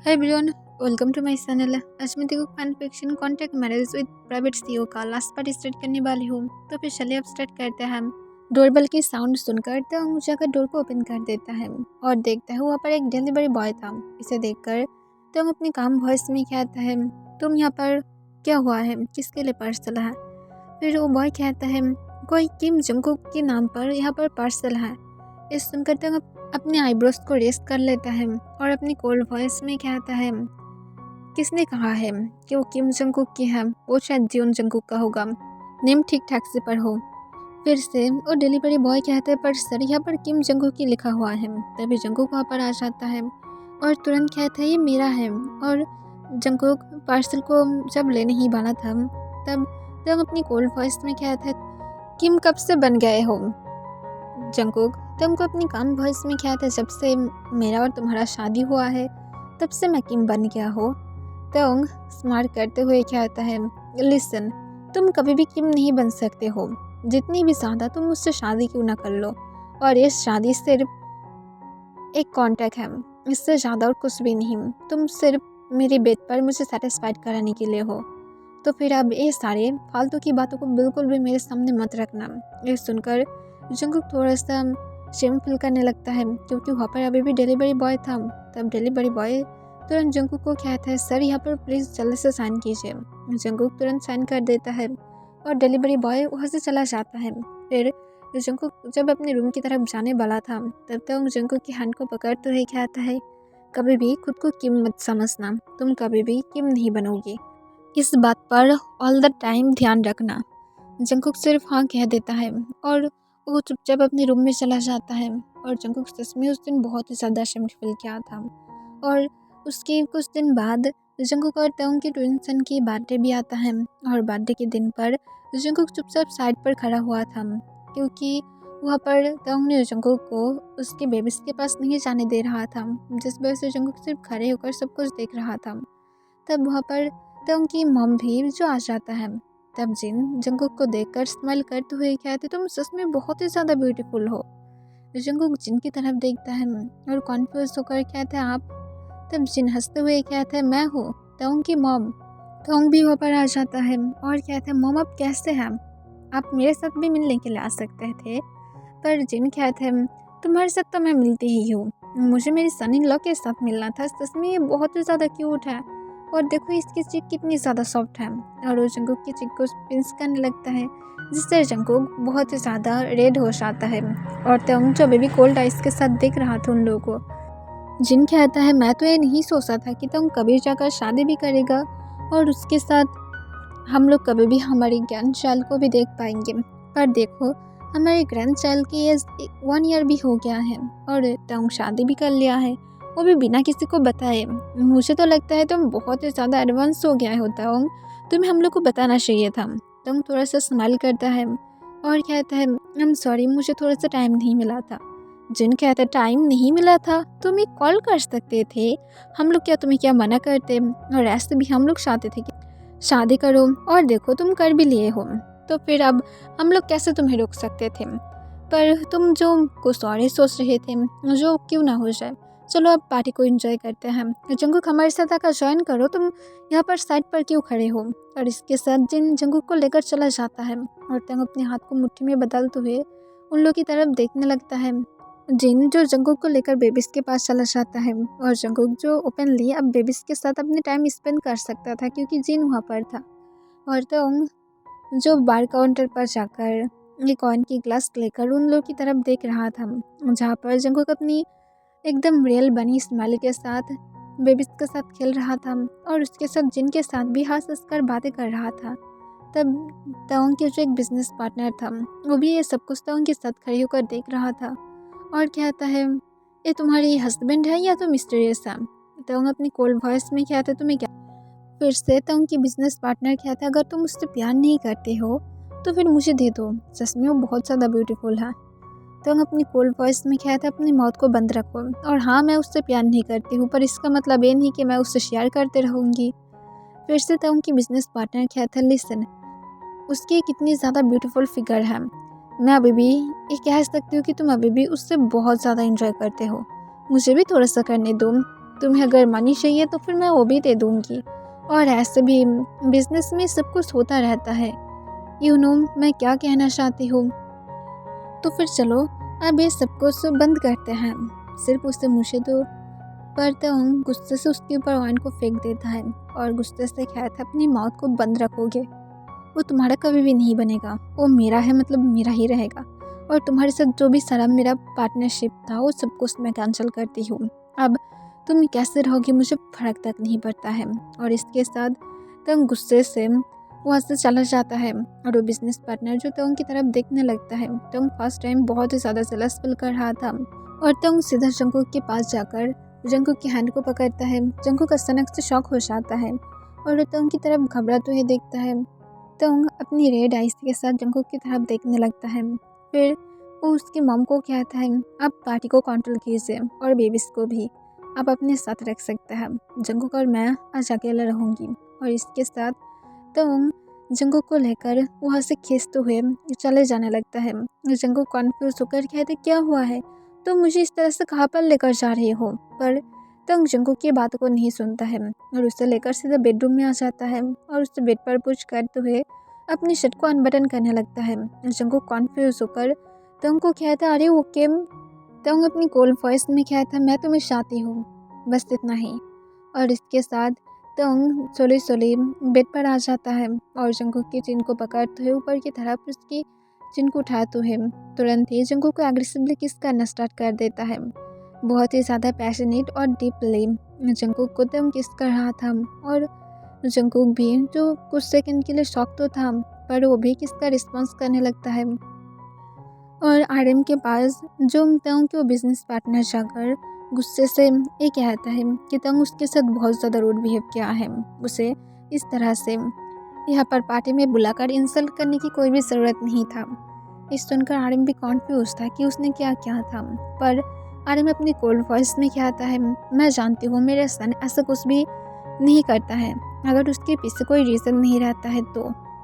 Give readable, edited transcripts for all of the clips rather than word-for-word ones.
Hi everyone, welcome to my channel. आज मैं देखो fan fiction contract marriage with private CEO का last part start करने वाली हूँ। तो फिर चलिए अब स्टार्ट करते हैं हम। डोरबेल की साउंड सुनकर तंग जाकर डोर को ओपन कर देता है और देखता है वहाँ पर एक डिलीवरी बॉय था। इसे देखकर तंग अपनी काम वॉइस में कहता है, तुम यहाँ पर क्या हुआ है, किसके लिए पार्सल है? फिर वो बॉय कहता है, कोई किम जंगकुक के नाम पर यहाँ पर पार्सल है। इस सुनकर तंग अपने आईब्रोज को रेस्ट कर लेता है और अपनी कोल्ड वॉइस में कहता है, किसने कहा है कि वो किम जंगकुक की है? वो शायद जियोन जंगकुक का होगा। नेम ठीक ठाक से पढ़ो। फिर से वो डिलीवरी बॉय कहते हैं, पर सर यहाँ पर किम जंगकुक ही लिखा हुआ है। तभी जंगकुक वहाँ पर आ जाता है और तुरंत कहता है, ये मेरा है। और जंगकुक पार्सल को जब लेने ही वाला था तब तब अपनी कोल्ड वॉइस में कहता है, किम कब से बन गए हो? जंगकुक तुमको अपनी काम वॉइस में कहता है, जब से मेरा और तुम्हारा शादी हुआ है तब से मैं किम बन गया हो। तंग स्मार्ट करते हुए कहता है, लिसन, तुम कभी भी किम नहीं बन सकते हो। जितनी भी ज़्यादा तुम मुझसे शादी क्यों ना कर लो, और ये शादी सिर्फ एक कॉन्ट्रैक्ट है, इससे ज़्यादा और कुछ भी नहीं। तुम सिर्फ मेरे बेड पर मुझे सेटिस्फाइड कराने के लिए हो। तो फिर अब ये सारे फालतू की बातों को बिल्कुल भी मेरे सामने मत रखना। ये सुनकर जंगकुक थोड़ा सा शेम फील करने लगता है, क्योंकि वहाँ पर अभी भी डिलीवरी बॉय था। तब डिलीवरी बॉय तुरंत जंगकुक को कहता है, सर यहाँ पर प्लीज़ जल्दी से साइन कीजिए। जंगकुक तुरंत साइन कर देता है और डिलीवरी बॉय वहाँ से चला जाता है। फिर जंगकुक जब अपने रूम की तरफ जाने वाला था तब तक जंगकुक की हैंड को पकड़ते हुए कहता है, कभी भी खुद को किम मत समझना, तुम कभी भी किम नहीं बनोगी। इस बात पर ऑल द टाइम ध्यान रखना। जंगकुक सिर्फ हाँ कह देता है और वो चुपचाप अपने रूम में चला जाता है। और जंगकुक सच में उस दिन बहुत ही ज़्यादा अशेम्ड फील किया था। और उसके कुछ दिन बाद जंगकुक और तंग के ट्विन सन की बर्थडे भी आता है। और बर्थडे के दिन पर जंगकुक चुपचाप साइड पर खड़ा हुआ था, क्योंकि वहाँ पर तंग ने जंगकुक को उसके बेबीज के पास नहीं जाने दे रहा था, जिस वजह से जंगकुक सिर्फ खड़े होकर सब कुछ देख रहा था। तब वहाँ पर तंग की मॉम भी जो आ जाता है। तब जिन जंगकुक को देखकर स्माइल करते हुए कहते, तुम सच में बहुत ही ज़्यादा ब्यूटीफुल हो। जंगकुक जिन की तरफ देखता है और कॉन्फ्यूज होकर कहता है, आप? तब जिन हंसते हुए कहता है, मैं हूँ तंग की मॉम। तंग भी वहाँ पर आ जाता है और कहता है, मॉम आप कैसे हैं? आप मेरे साथ भी मिलने के लिए आ सकते थे। पर जिन कहता है, तुम्हारे साथ तो मैं मिलती ही हूँ, मुझे मेरी सन इन लॉ के साथ मिलना था। सच में ये बहुत ही ज़्यादा क्यूट है, और देखो इसकी चिक कितनी ज़्यादा सॉफ्ट है। और वो जंगकुक की चिक को पिंच करने लगता है, जिससे जंगकुक बहुत ही ज़्यादा रेड हो जाता है। और तंग जो बेबी कोल्ड आइस के साथ देख रहा था उन लोगों को, जिन कहता है, मैं तो ये नहीं सोचा था कि तंग कभी जाकर शादी भी करेगा और उसके साथ हम लोग कभी भी हमारी ग्रैंड चाइल्ड को भी देख पाएंगे। पर देखो हमारे ग्रैंड चाइल्ड की एज 1 ईयर भी हो गया है और तंग शादी भी कर लिया है, वो भी बिना किसी को बताए। मुझे तो लगता है तुम बहुत ही ज़्यादा एडवांस हो गया होता हो, तुम्हें हम लोग को बताना चाहिए था। तंग थोड़ा सा स्माइल करता है और कहता है, आई एम सॉरी, मुझे थोड़ा सा टाइम नहीं मिला था। जिन कहता है, टाइम नहीं मिला था? तुम एक कॉल कर सकते थे, हम लोग क्या तुम्हें क्या मना करते? और ऐसे भी हम लोग चाहते थे कि शादी करो, और देखो तुम कर भी लिए हो, तो फिर अब हम लोग कैसे तुम्हें रोक सकते थे? पर तुम जो कुछ और ही सोच रहे थे, जो क्यों ना हो जाए। चलो अब पार्टी को एंजॉय करते हैं। जंगकुक हमारे साथ आकर ज्वाइन करो, तुम यहाँ पर साइड पर क्यों खड़े हो? और इसके साथ जिन जंगकुक को लेकर चला जाता है और तंग अपने हाथ को मुट्ठी में बदलते हुए उन लोग की तरफ देखने लगता है। जिन जो जंगकुक को लेकर बेबीज के पास चला जाता है और जंगकुक जो ओपनली अब बेबीज के साथ अपने टाइम स्पेंड कर सकता था, क्योंकि जिन वहाँ पर था। और तंग जो बार काउंटर पर जाकर एक कॉइन की ग्लास लेकर उन लोग की तरफ देख रहा था, जहाँ पर जंगकुक अपनी एकदम रियल बनी स्माइल के साथ बेबीज के साथ खेल रहा था और उसके साथ जिन के साथ भी हंस हंसकर बातें कर रहा था। तब तंग के जो एक बिजनेस पार्टनर था, वो भी ये सब कुछ तंग के साथ खड़े होकर देख रहा था और कहता है, ये तुम्हारी हस्बैंड है या तो मिस्टीरियस है? तंग अपनी कोल्ड वॉइस में कहता है, तुम्हें क्या? फिर से तंग की बिजनेस पार्टनर कहता है, अगर तुम उससे प्यार नहीं करते हो तो फिर मुझे दे दो, सच में वो बहुत ज़्यादा ब्यूटीफुल है। तंग अपनी कोल्ड वॉइस में कहता है, अपनी मौत को बंद रखो, और हाँ मैं उससे प्यार नहीं करती हूँ, पर इसका मतलब ये नहीं कि मैं उससे शेयर करते रहूँगी। फिर से तंग की बिजनेस पार्टनर कहता है, लिसन, उसकी कितनी ज़्यादा ब्यूटीफुल फिगर है, मैं अभी भी ये कह सकती हूँ कि तुम अभी भी उससे बहुत ज़्यादा एंजॉय करते हो, मुझे भी थोड़ा सा करने दो। तुम्हें अगर मनी चाहिए तो फिर मैं वो भी दे दूँगी, और ऐसे भी बिज़नेस में सब कुछ होता रहता है। मैं क्या कहना चाहती हूँ। तो फिर चलो अब ये सब कुछ बंद करते हैं। सिर्फ उससे मुझे तो पर तंग गुस्से से उसके ऊपर वाइन को फेंक देता है और गुस्से से कहता है, अपनी मौत को बंद रखोगे, वो तुम्हारा कभी भी नहीं बनेगा, वो मेरा है, मतलब मेरा ही रहेगा, और तुम्हारे साथ जो भी सारा मेरा पार्टनरशिप था वो सब कुछ मैं कैंसिल करती हूँ। अब तुम कैसे रहोगे मुझे फ़र्क तक नहीं पड़ता है। और इसके साथ तंग गुस्से से वहाँ से चला जाता है और वो बिजनेस पार्टनर जो तंग की तरफ देखने लगता है। तंग फर्स्ट टाइम बहुत ही ज़्यादा जेलस फील कर रहा था और तंग सीधा जंगकुक के पास जाकर जंगकुक की हैंड को पकड़ता है। जंगकुक अचानक से शॉक हो जाता है और तंग की तरफ घबराते हुए देखता है। तंग अपनी रेड आइज के साथ जंगकुक की तरफ देखने लगता है। फिर वो उसकी मॉम को कहता है, आप पार्टी को कंट्रोल कीजिए और बेबीज को भी आप अपने साथ रख सकते हैं। जंगकुक और मैं आज अकेले रहूँगी। और इसके साथ तंग जंगकुक को लेकर वहाँ से खींचते हुए चले जाने लगता है। जंगकुक कॉन्फ्यूज होकर कहते, क्या हुआ है, तो मुझे इस तरह से कहाँ पर लेकर जा रहे हो। पर तंग जंगकुक की बातों को नहीं सुनता है और उसे लेकर सीधा बेडरूम में आ जाता है और उसे बेड पर पुश करते हुए अपनी शर्ट को अनबटन करने लगता है। जंगकुक कॉन्फ्यूज होकर तंग को कहता, अरे वो केम। तंग अपनी कोल्ड वॉइस में कहता, मैं तुम्हें चाहती हूँ, बस इतना ही। और इसके साथ तंग सोली सोली बेड पर आ जाता है और जंगकुक की चिन को पकड़ते हुए ऊपर की तरफ उसकी चिन को उठाते हुए तुरंत ही जंगकुक को एग्रेसिवली किस करना स्टार्ट कर देता है। बहुत ही ज़्यादा पैशनेट और डीपली जंगकुक को तंग किस कर रहा था और जंगकुक भी जो कुछ सेकंड के लिए शॉक तो था, पर वो भी किसका रिस्पॉन्स करने लगता है। और आरएम के पास जो तंग के वो बिजनेस पार्टनर जाकर गुस्से से ये कहता है कि तंग उसके साथ बहुत ज़्यादा रूड बिहेव किया है, उसे इस तरह से यहाँ पर पार्टी में बुलाकर इंसल्ट करने की कोई भी ज़रूरत नहीं था। इस सुनकर आरएम भी कॉन्फ्यूज था कि उसने क्या किया था। पर आरएम अपनी कोल्ड वॉइस में कहता है, मैं जानती हूँ मेरा सन ऐसा कुछ भी नहीं करता है, अगर उसके पीछे कोई रीज़न नहीं रहता है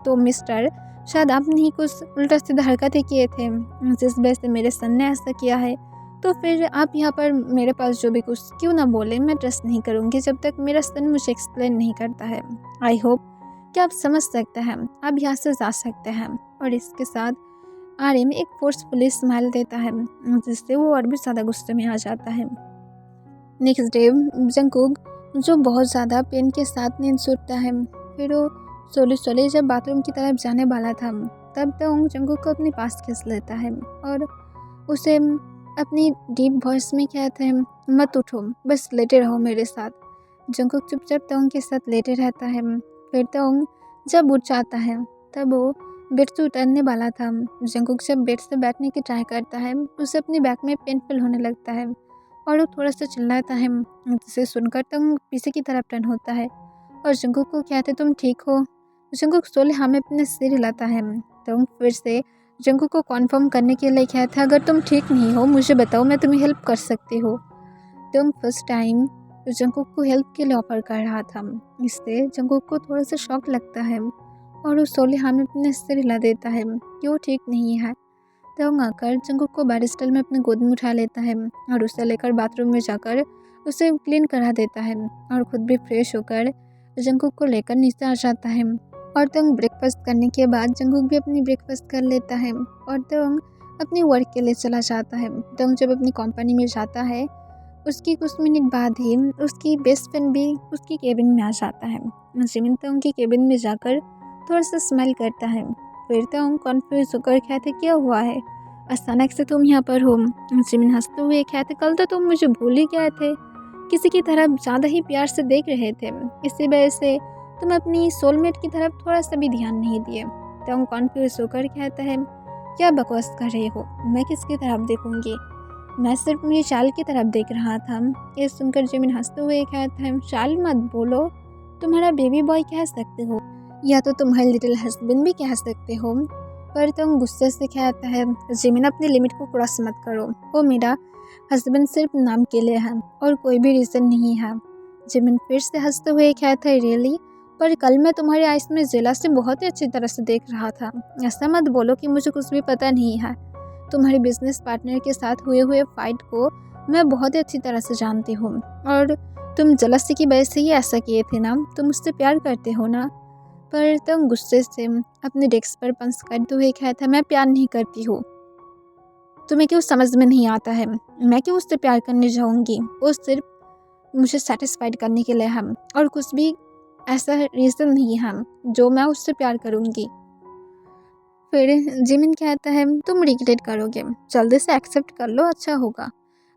तो मिस्टर शायद आपने ही कुछ उल्टा सीधा हरकतें किए थे जिस वजह से मेरे सन ने ऐसा किया है, तो फिर आप यहाँ पर मेरे पास जो भी कुछ क्यों ना बोले, मैं ट्रस्ट नहीं करूँगी जब तक मेरा सन मुझे एक्सप्लेन नहीं करता है। आई होप कि आप समझ सकते हैं, आप यहाँ से जा सकते हैं। और इसके साथ आरएम एक फोर्सफुली स्माइल देता है जिससे वो और भी ज़्यादा गुस्से में आ जाता है। नेक्स्ट डे जंगकुक जो बहुत ज़्यादा पेन के साथ नींद छूटता है। फिर वो सोले जब बाथरूम की तरफ जाने वाला था तब तक जंगकुक को अपने पास खींच लेता है और उसे अपनी डीप वॉइस में कहते हैं, मत उठो, बस लेटे रहो मेरे साथ। जंगकुक चुपचाप तोंग के साथ लेटे रहता है। फिर तोंग जब उठ जाता है तब वो बेड से उतरने वाला था। जंगकुक जब बेड से बैठने की ट्राई करता है उसे अपने बैक में पेन फील होने लगता है और वो थोड़ा सा चिल्लाता है, जिसे सुनकर तोंग पीछे की तरफ टर्न होता है और जंगकुक को कहते, तुम ठीक हो। जंगकुक सोले हाँ में अपने सिर हिलाता है। तोंग फिर से जंगकुक को कॉन्फर्म करने के लिए कहता है, अगर तुम ठीक नहीं हो मुझे बताओ, मैं तुम्हें हेल्प कर सकती हूँ। तोंग फर्स्ट टाइम जंगकुक को हेल्प के लिए ऑफर कर रहा था, इससे जंगकुक को थोड़ा सा शॉक लगता है और वो सोले हाँ में अपने सिर हिला देता है कि वो ठीक नहीं है। तोंग आकर जंगकुक को बैरिस्टल में अपने गोद में उठा लेता है और उसे लेकर बाथरूम में जाकर उसे क्लीन करा देता है और खुद भी फ्रेश होकर जंगकुक को लेकर नीचे आ जाता है। और तोंग ब्रेकफास्ट करने के बाद जंगकुक भी अपनी ब्रेकफास्ट कर लेता है और तोंग अपनी वर्क के लिए चला जाता है। तोंग जब अपनी कंपनी में जाता है उसकी कुछ मिनट बाद ही उसकी बेस्ट फ्रेंड भी उसकी केबिन में आ जाता है। जिमिन तोंग की केबिन में जाकर थोड़ा सा स्माइल करता है। फिर तोंग कॉन्फ्यूज होकर कहते, क्या हुआ है, अचानक से तुम यहाँ पर हो। जिमिन हंसते हुए कहते, कल तो तुम मुझे भूल ही गए थे, किसी की तरफ ज़्यादा ही प्यार से देख रहे थे, इसी वजह से तुम अपनी सोलमेट की तरफ थोड़ा सा भी ध्यान नहीं दिए। तोंग कॉन्फ्यूज होकर कहता है, क्या बकवास कर रहे हो, मैं किसकी तरफ देखूंगी, मैं सिर्फ मेरी शाल की तरफ देख रहा था। ये सुनकर जिमिन हंसते हुए कहता है, शाल मत बोलो, तुम्हारा बेबी बॉय कह सकते हो या तो तुम्हारे लिटिल हस्बैंड भी कह सकते हो। पर तुम गुस्से से कहता है, जिमिन अपनी लिमिट को क्रॉस मत करो, वो मेरा हस्बैंड सिर्फ नाम के लिए है और कोई भी रीज़न नहीं है। जिमिन फिर से हंसते हुए कहता है, रियली, पर कल मैं तुम्हारी आइस में जेला से बहुत ही अच्छी तरह से देख रहा था, ऐसा मत बोलो कि मुझे कुछ भी पता नहीं है। तुम्हारे बिजनेस पार्टनर के साथ हुए फाइट को मैं बहुत ही अच्छी तरह से जानती हूँ और तुम जलसी की वजह से ही ऐसा किए थे ना, तुम मुझसे प्यार करते हो ना। पर तुम गुस्से से अपने डेस्क पर पंच करते हुए कहता, मैं प्यार नहीं करती हूँ। तुम्हें क्यों समझ में नहीं आता है, मैं क्यों उससे प्यार करने जाऊँगी। वो सिर्फ मुझे सेटिस्फाइड करने के लिए हम, और कुछ भी ऐसा रीज़न नहीं है जो मैं उससे प्यार करूँगी। फिर जिमिन कहता है, तुम रिग्रेट करोगे, जल्दी से एक्सेप्ट कर लो, अच्छा होगा।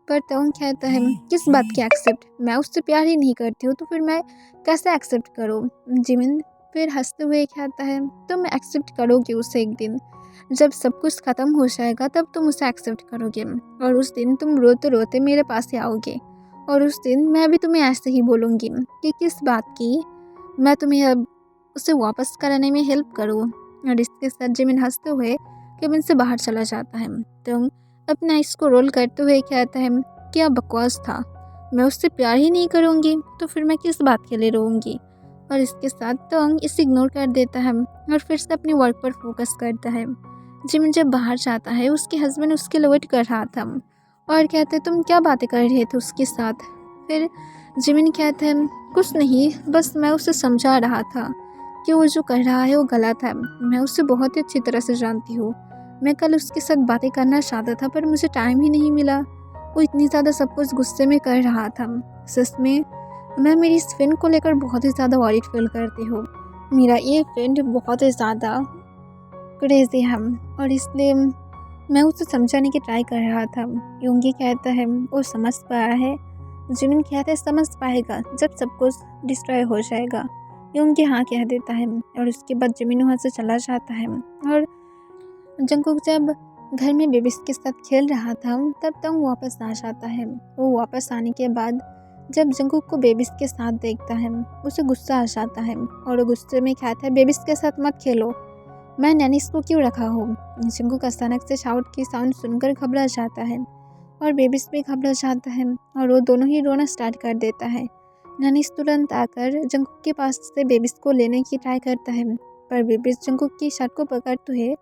पर तोंग कहता है, किस बात की एक्सेप्ट, मैं उससे प्यार ही नहीं करती हूँ तो फिर मैं कैसे एक्सेप्ट करूँ। जिमिन फिर हंसते हुए कहता है, तुम एक्सेप्ट करोगे उसे एक दिन, जब सब कुछ ख़त्म हो जाएगा तब तुम उसे एक्सेप्ट करोगे, और उस दिन तुम रोते रोते मेरे पास ही आओगे, और उस दिन मैं भी तुम्हें ऐसे ही बोलूँगी कि किस बात की मैं तुम्हें अब उसे वापस कराने में हेल्प करूँ। और इसके साथ जिमिन हंसते हुए केबिन से बाहर चला जाता है। तोंग अपने आइस को रोल करते हुए कहता है, क्या बकवास था, मैं उससे प्यार ही नहीं करूँगी तो फिर मैं किस बात के लिए रोऊंगी। और इसके साथ तोंग इसे इग्नोर कर देता है और फिर से अपने वर्क पर फोकस करता है। जिमिन जब बाहर जाता है, उसके हस्बैंड उसके लिए वेट कर रहा था और कहते, तुम क्या बातें कर रहे थे उसके साथ। फिर जिमिन कहते हैं, कुछ नहीं, बस मैं उसे समझा रहा था कि वो जो कर रहा है वो गलत है। मैं उसे बहुत ही अच्छी तरह से जानती हूँ, मैं कल उसके साथ बातें करना चाहता था पर मुझे टाइम ही नहीं मिला। वो इतनी ज़्यादा सब कुछ गुस्से में कर रहा था। सच में मैं मेरी इस फ्रेंड को लेकर बहुत ही ज़्यादा वरीड फील करती हूँ। मेरा ये फ्रेंड बहुत ही ज़्यादा क्रेजी है और इसलिए मैं उसे समझाने की ट्राई कर रहा था। योंगी कहता है, वो समझ पाया है। जिमिन कहता है, समझ पाएगा जब सब कुछ डिस्ट्रॉय हो जाएगा। योंगी हाँ कह देता है और उसके बाद जिमिन वहाँ से चला जाता है। और जंगकुक जब घर में बेबीज के साथ खेल रहा था तब तंग वापस आ जाता है। वो वापस आने के बाद जब जंगकुक को बेबीज के साथ देखता है उसे गुस्सा आ जाता है और वो गुस्से में कहता है, बेबीज के साथ मत खेलो, मैं नैनिस को क्यों रखा हूँ। जंगकुक अचानक से शाउट की साउंड सुनकर घबरा जाता है और बेबीज भी घबरा जाता है और वो दोनों ही रोना स्टार्ट कर देता है। नैनिस तुरंत आकर जंगकुक के पास से बेबीज को लेने की ट्राई करता है पर बेबीज जंगकुक की शर्ट को पकड़ते हुए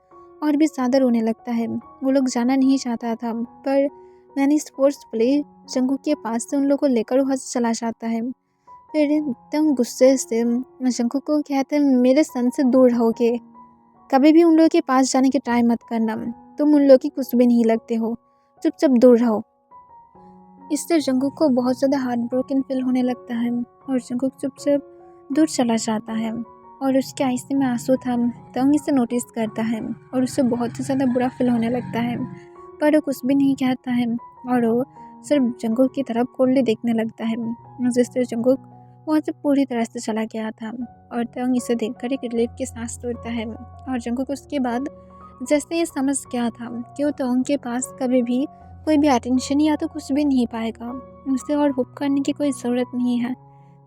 और भी ज़्यादा रोने लगता है। वो लोग जाना नहीं चाहता था पर नैनिस फोर्सफुली जंगकुक के पास से उन लोगों को लेकर वहाँ से चला जाता है। फिर एकदम गुस्से से जंगकुक को कहते हैं, मेरे सन से दूर रहोगे, कभी भी उन लोगों के पास जाने की ट्राई मत करना, तुम उन लोगों की कुछ भी नहीं लगते हो, चुपचाप दूर रहो। इससे जंगकुक को बहुत ज़्यादा हार्ट ब्रोकन फील होने लगता है और जंगकुक चुपचाप दूर चला जाता है और उसके आंखों में आंसू था। तंग इसे नोटिस करता है और उसे बहुत ही ज़्यादा बुरा फील होने लगता है पर वो कुछ भी नहीं कहता है और वो सिर्फ जंगकुक की तरफ कोल्डली देखने लगता है, जिससे जंगकुक वहाँ से पूरी तरह से चला गया था। और तंग इसे देखकर एक रिलीफ की सांस तोड़ता है और जंगकुक उसके बाद जैसे ये समझ गया था कि वो तंग के पास कभी भी कोई भी अटेंशन या तो कुछ भी नहीं पाएगा, उसे और होप करने की कोई ज़रूरत नहीं है,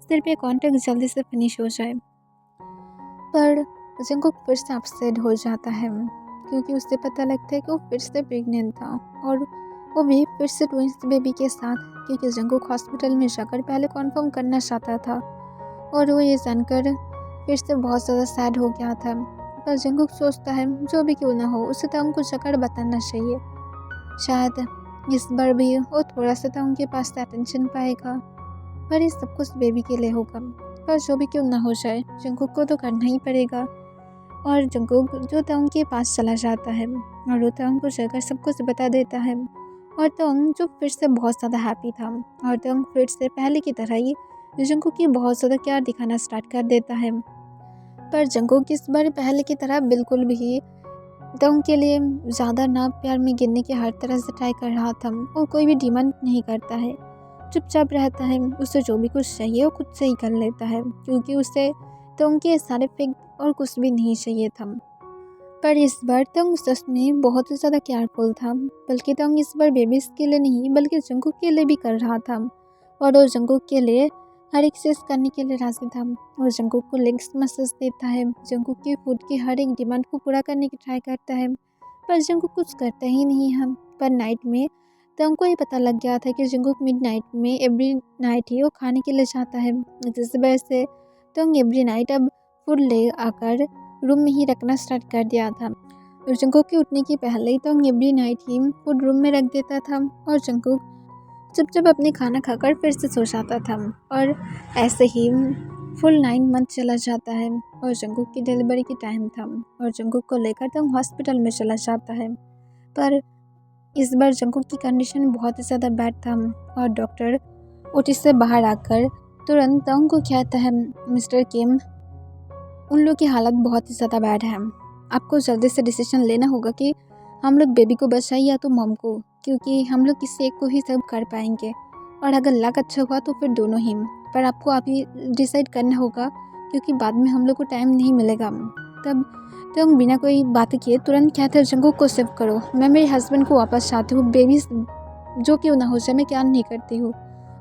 सिर्फ ये कॉन्ट्रैक्ट जल्दी से फिनिश हो जाए। पर जंगकुक फिर से अपसेट हो जाता है क्योंकि उसे पता लगता है कि वो फिर से प्रेग्नेंट था और वो भी फिर से ट्विंस बेबी के साथ, क्योंकि जंगकुक हॉस्पिटल में जाकर पहले कन्फर्म करना चाहता था और वो ये जानकर फिर से बहुत ज़्यादा सैड हो गया था। पर जंगकुक सोचता है, जो भी क्यों ना हो उसे तो हमको जाकर बताना चाहिए, शायद इस बार भी वो थोड़ा सा तो उनके पास अटेंशन पाएगा, पर ये सब कुछ बेबी के लिए होगा। पर जो भी क्यों ना हो जाए जंगकुक को तो करना ही पड़ेगा। और जंगकुक जो तंग के पास चला जाता है और वो तंग को जाकर सब कुछ बता देता है और तंग जो फिर से बहुत ज़्यादा हैप्पी था और तंग फिर से पहले की तरह ही जंगकुक की बहुत ज़्यादा प्यार दिखाना स्टार्ट कर देता है। पर जंगकुक इस बार पहले की तरह बिल्कुल भी तंग के लिए ज़्यादा ना प्यार में गिरने की हर तरह से ट्राई कर रहा था। वो कोई भी डिमांड नहीं करता है, चुपचाप रहता है, उसे जो भी कुछ चाहिए वो खुद से ही कर लेता है क्योंकि उसे तंग के सारे फेक और कुछ भी नहीं चाहिए था। पर इस बार तंग सच में बहुत ही ज़्यादा केयरफुल था, बल्कि तंग इस बार बेबीज के लिए नहीं बल्कि जंगकुक के लिए भी कर रहा था और वो जंगकुक के लिए हर एक चीज़ करने के लिए राजी था। और जंगकुक को लेग्स मसाज देता है, जंगकुक की फूड की हर एक डिमांड को पूरा करने की ट्राई करता है, पर जंगकुक कुछ करता ही नहीं है। पर नाइट में तंग को ये पता लग गया था कि जंगकुक मिडनाइट में एवरी नाइट ही वो खाने के लिए जाता है, जिस वजह से तंग एवरी नाइट अब फूड ले आकर रूम में ही रखना स्टार्ट कर दिया था। जंगकुक के उठने की पहले ही तंग एवरी नाइट ही फूड रूम में रख देता था और जंगकुक चुपचाप अपने खाना खाकर फिर से सो जाता था। और ऐसे ही फुल 9 मंथ चला जाता है और जंगकुक की डिलीवरी की टाइम था और जंगकुक को लेकर तंग हॉस्पिटल में चला जाता है। पर इस बार जंगकुक की कंडीशन बहुत ही ज़्यादा बैड था और डॉक्टर ओटी से बाहर आकर तुरंत तंग को कहता है, मिस्टर किम, उन लोग की हालत बहुत ही ज़्यादा बैड है, आपको जल्दी से डिसीजन लेना होगा कि हम लोग बेबी को बचाएं या तो मॉम को, क्योंकि हम लोग किसी एक को ही सब कर पाएंगे और अगर लक अच्छा हुआ तो फिर दोनों ही, पर आपको अभी डिसाइड करना होगा क्योंकि बाद में हम लोग को टाइम नहीं मिलेगा। तब तो हम बिना कोई बात किए तुरंत कहते हैं, जंगकुक को सेव करो, मैं मेरे हस्बैंड को वापस चाहती हूँ, बेबी जो क्यों ना हो जाए मैं क्या नहीं करती हूँ,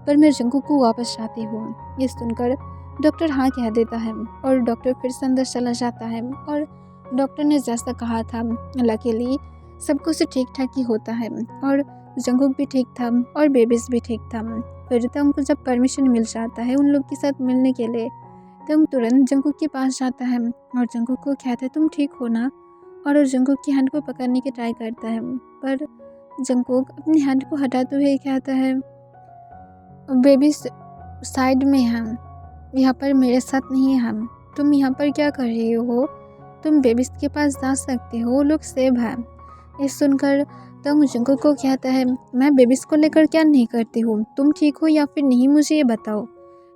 पर मैं जंगकुक को वापस चाहती हूँ। ये सुनकर डॉक्टर हाँ कह देता है और डॉक्टर फिर से अंदर चला जाता है और डॉक्टर ने जैसा कहा था लकीली सब कुछ ठीक ठाक ही होता है और जंगकुक भी ठीक था और बेबीज भी ठीक था। फिर तो उनको जब परमिशन मिल जाता है उन लोग के साथ मिलने के लिए तो तुरंत जंगकुक के पास जाता है और जंगकुक को कहता है तुम ठीक हो ना, और जंगकुक की हैंड को पकड़ने की ट्राई करता है पर जंगकुक अपनी हैंड को हटाते हुए कहता है, बेबी साइड में है, यहाँ पर मेरे साथ नहीं है, तुम यहाँ पर क्या कर रही हो, तुम बेबीज के पास जा सकते हो, वो लोग सेव है। ये सुनकर तंग जंगकुक को कहता है, मैं बेबीज को लेकर क्या नहीं करती हूँ, तुम ठीक हो या फिर नहीं मुझे ये बताओ।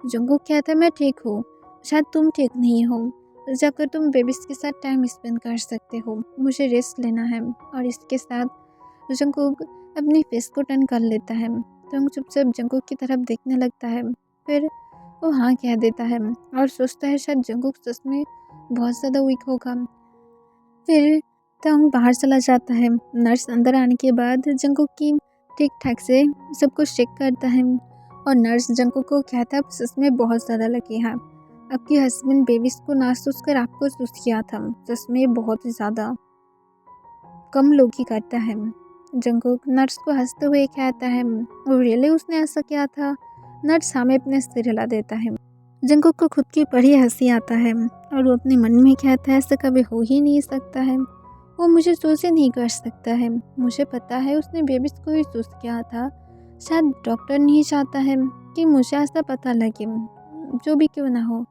जंगकुक कहता है मैं ठीक हूँ, शायद तुम ठीक नहीं हो, जाकर तुम बेबीज के साथ टाइम स्पेंड कर सकते हो, मुझे रेस्ट लेना है। और इसके साथ जंगकुक अपनी फेस को टर्न कर लेता है। तंग चुपचाप जंगकुक की तरफ देखने लगता है, फिर वो हाँ कह देता है और सोचता है शायद जंगकुक सच में बहुत ज़्यादा वीक होगा। फिर तंग बाहर चला जाता है। नर्स अंदर आने के बाद जंगकुक की ठीक ठाक से सब कुछ चेक करता है और नर्स जंगकुक को कहता है, सच में बहुत ज़्यादा लकी है, आपके हस्बैंड बेबीज को ना सोच कर आपको चूज किया था, सच में बहुत ही ज़्यादा कम लोग ही करता है। जंगकुक नर्स को हंसते हुए कहता है, वो रियली उसने ऐसा किया था। नर्स हमें अपने सिर हिला देता है। जंगकुक को खुद की बड़ी हंसी आता है और वो अपने मन में कहता है, ऐसा कभी हो ही नहीं सकता है, वो मुझे चूज ही नहीं कर सकता है, मुझे पता है उसने बेबीज को ही चूज किया था, शायद डॉक्टर नहीं चाहता है कि मुझे ऐसा पता लगे, जो भी क्यों ना हो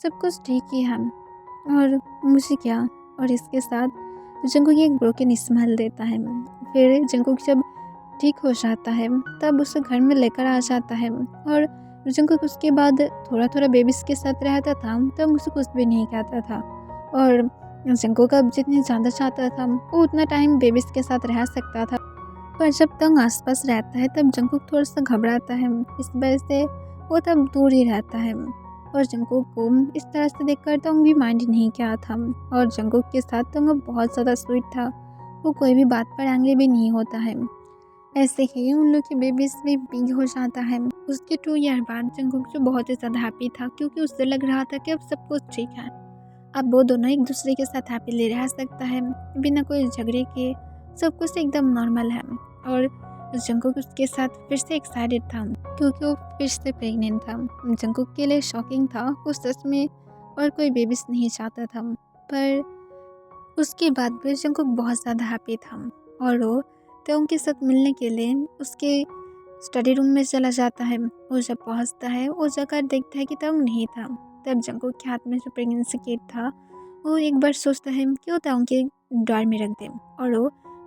सब कुछ ठीक ही है और मुझे क्या। और इसके साथ जंगकुक एक ब्रोकन स्माइल देता है। फिर जंगकुक जब ठीक हो जाता है तब उसे घर में लेकर आ जाता है और जंगकुक उसके बाद थोड़ा थोड़ा बेबीज के साथ रहता था, तब मुझे कुछ भी नहीं कहता था और जंगकुक अब जितनी ज़्यादा चाहता था वो उतना टाइम बेबीज के साथ रह सकता था। पर जब तंग आसपास रहता है तब जंगकुक थोड़ा सा घबराता है, इस वजह से वो तब दूर ही रहता है और जंगकुक को इस तरह से देखकर तंग भी माइंड नहीं किया था और जंगकुक के साथ तंग बहुत ज़्यादा स्वीट था, वो कोई भी बात पर एंग्री भी नहीं होता है। ऐसे ही उन लोग के बेबीज भी बिग हो जाता है। उसके 2 ईयर बाद जंगकुक जो बहुत ही ज़्यादा हैप्पी था क्योंकि उससे लग रहा था कि अब सब कुछ ठीक है, अब वो दोनों एक दूसरे के साथ हैप्पीली रह सकता है बिना कोई झगड़े के, सब कुछ एकदम नॉर्मल है। और जंगकुक उसके साथ फिर से एक्साइटेड था क्योंकि वो फिर से प्रेग्नेंट था। जंगकुक के लिए शॉकिंग था, वो सच में और कोई बेबीज नहीं चाहता था, पर उसके बाद भी जंगकुक बहुत ज़्यादा हैप्पी था और वो तंग के साथ मिलने के लिए उसके स्टडी रूम में चला जाता है। वो जब पहुंचता है वो जाकर देखता है कि तंग नहीं था। तब जंगकुक के हाथ में जो प्रेगनेंसी किट था वो एक बार सोचता है कि वो तंग के ड्रॉर में रख दे और